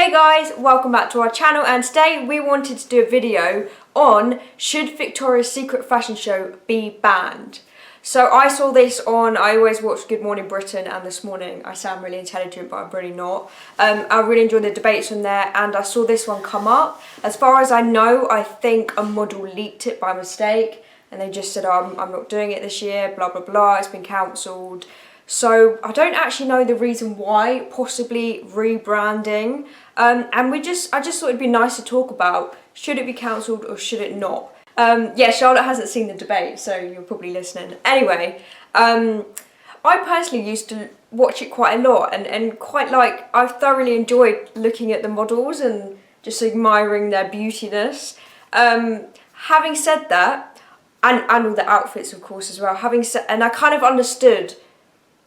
Hey guys, welcome back to our channel, and today we wanted to do a video on should Victoria's Secret fashion show be banned. So I saw this on, I always watch Good Morning Britain, and this morning I sound really intelligent but I'm really not. I really enjoyed the debates on there, and I saw this one come up. As far as I know, I think a model leaked it by mistake and they just said, oh, I'm not doing it this year, blah blah blah, it's been cancelled. So I don't actually know the reason why, possibly rebranding. And I just thought it'd be nice to talk about, should it be cancelled or should it not? Yeah, Charlotte hasn't seen the debate, so you're probably listening. Anyway, I personally used to watch it quite a lot and quite like, I've thoroughly enjoyed looking at the models and just admiring their beautiness. Having said that, and all the outfits of course as well, and I kind of understood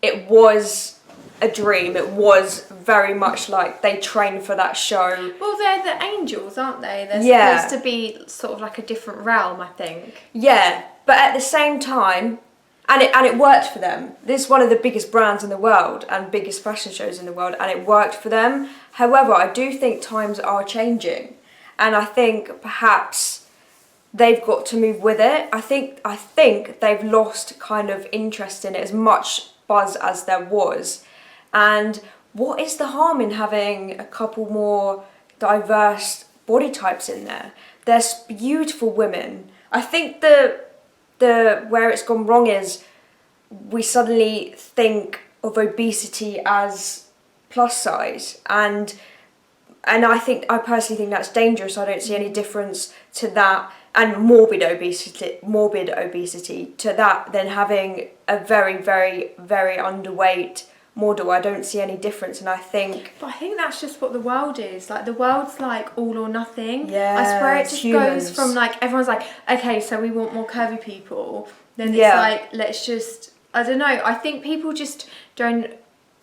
it was a dream. It was very much like they trained for that show. Well, they're the angels, aren't they? They're supposed to be sort of like a different realm, I think. Yeah, but at the same time, and it worked for them. This is one of the biggest brands in the world and biggest fashion shows in the world, and it worked for them. However, I do think times are changing, and I think perhaps they've got to move with it. I think they've lost kind of interest in it, as much buzz as there was. And what is the harm in having a couple more diverse body types in there? There's beautiful women. I think the where it's gone wrong is we suddenly think of obesity as plus size, and I personally think that's dangerous. I don't see any difference to that, and morbid obesity to that, than having a very, very, very underweight model. I don't see any difference, and I think that's just what the world is. Like, the world's like all or nothing. Yeah, I swear it just humans. goes from like, everyone's like, okay, so we want more curvy people. Then it's like, let's just, I don't know. I think people just don't,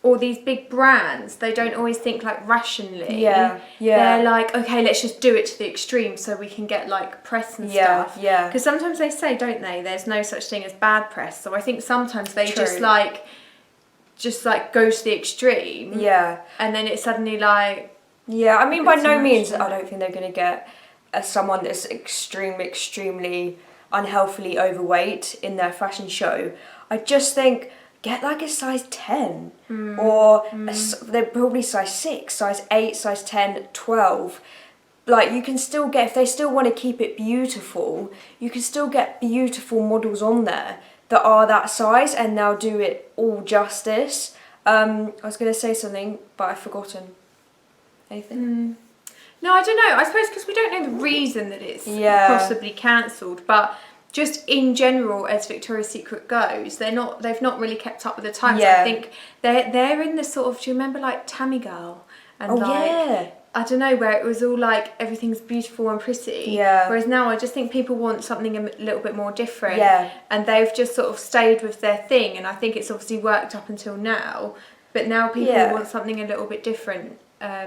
or these big brands, they don't always think like rationally. Yeah. They're like, okay, let's just do it to the extreme so we can get like press and stuff. Yeah. Because sometimes they say, don't they, there's no such thing as bad press. So I think sometimes they True. just like go to the extreme. Yeah. And then it's suddenly like... Yeah, I mean, by no too means, much. I don't think they're going to get someone that's extremely unhealthily overweight in their fashion show. I just think, get like a size 10 or they're probably size 6, size 8, size 10, 12. Like, you can still get, if they still want to keep it beautiful, you can still get beautiful models on there that are that size, and they'll do it all justice. I was going to say something, but I've forgotten. Anything? No, I don't know. I suppose because we don't know the reason that it's possibly cancelled, but just in general, as Victoria's Secret goes, they've not really kept up with the times. Yeah. I think they're in the sort of, do you remember like Tammy Girl? And I don't know, where it was all like everything's beautiful and pretty. Yeah. Whereas now I just think people want something a little bit more different. Yeah. And they've just sort of stayed with their thing, and I think it's obviously worked up until now. But now people want something a little bit different. I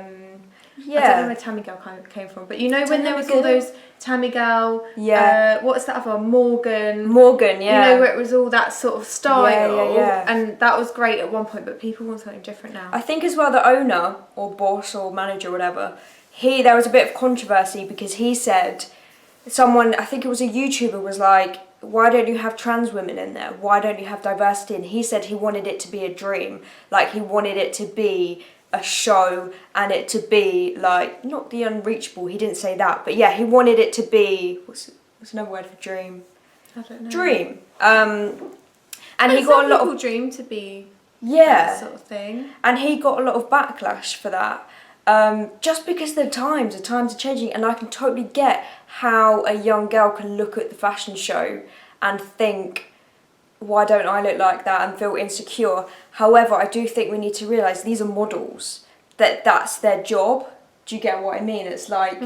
don't know where Tammy Girl kind of came from, but you know, when there was all those Tammy Girl, what's that other, Morgan, you know, where it was all that sort of style, and that was great at one point, but people want something different now. I think as well, the owner or boss or manager or whatever, there was a bit of controversy because he said, I think it was a YouTuber, was like, why don't you have trans women in there? Why don't you have diversity? And he said he wanted it to be a dream, like he wanted it to be a show and it to be like, not the unreachable, he didn't say that, but yeah, he wanted it to be, what's another word for dream? I don't know. Dream. And he got a lot of dream to be that sort of thing, and he got a lot of backlash for that, just because the times are changing, and I can totally get how a young girl can look at the fashion show and think, why don't I look like that, and feel insecure. However, I do think we need to realise these are models, that's their job. Do you get what I mean? It's like,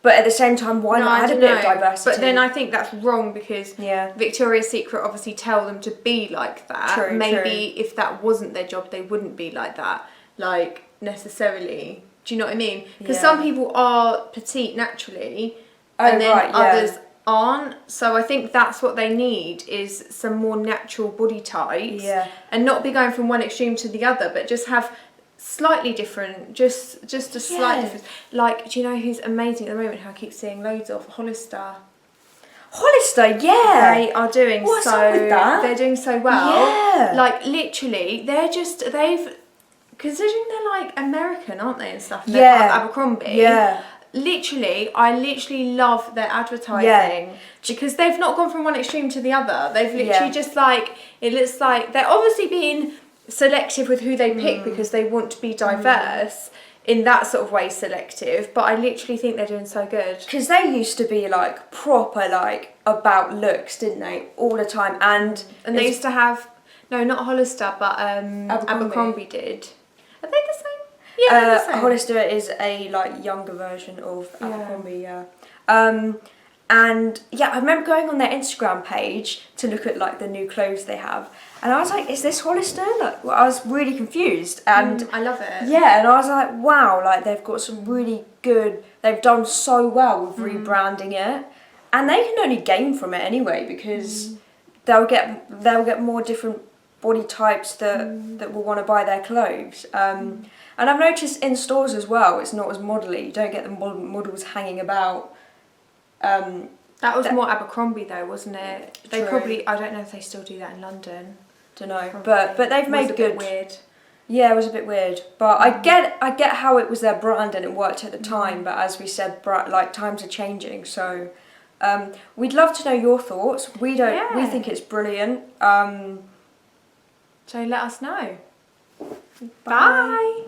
but at the same time, why not add a bit of diversity? But then I think that's wrong, because Victoria's Secret obviously tell them to be like that. True, Maybe if that wasn't their job, they wouldn't be like that, like, necessarily. Do you know what I mean? Because some people are petite naturally, and then others aren't. So I think that's what they need, is some more natural body types, and not be going from one extreme to the other, but just have slightly different, just a slight difference. Like, do you know who's amazing at the moment, who I keep seeing loads of? Hollister. Hollister, yeah. They are doing What's up with that? They're doing so well. Yeah. Like, literally, considering they're like American, aren't they, and stuff? And Yeah. they're Abercrombie. Yeah. I literally love their advertising because they've not gone from one extreme to the other. They've literally just like, it looks like they're obviously being selective with who they pick because they want to be diverse in that sort of way, selective. But I literally think they're doing so good. Because they used to be like proper like about looks, didn't they, all the time? And they used to have, no, not Hollister, but Abercrombie did. Are they the same? Yeah, they're the same. Hollister is a like younger version of Abercrombie, and yeah, I remember going on their Instagram page to look at like the new clothes they have, and I was like, "Is this Hollister?" Like, well, I was really confused, and I love it. Yeah, and I was like, "Wow!" Like they've got some really good. They've done so well with rebranding it, and they can only gain from it anyway because they'll get more different body types that will want to buy their clothes. And I've noticed in stores as well, it's not as modelly. You don't get the models hanging about. That was more Abercrombie though, wasn't it? They True. probably, I don't know if they still do that in London. Don't know, but they've made good. Bit weird. Yeah, it was a bit weird, but I get how it was their brand and it worked at the time. But as we said, like times are changing, so we'd love to know your thoughts. We think it's brilliant. So let us know. Bye.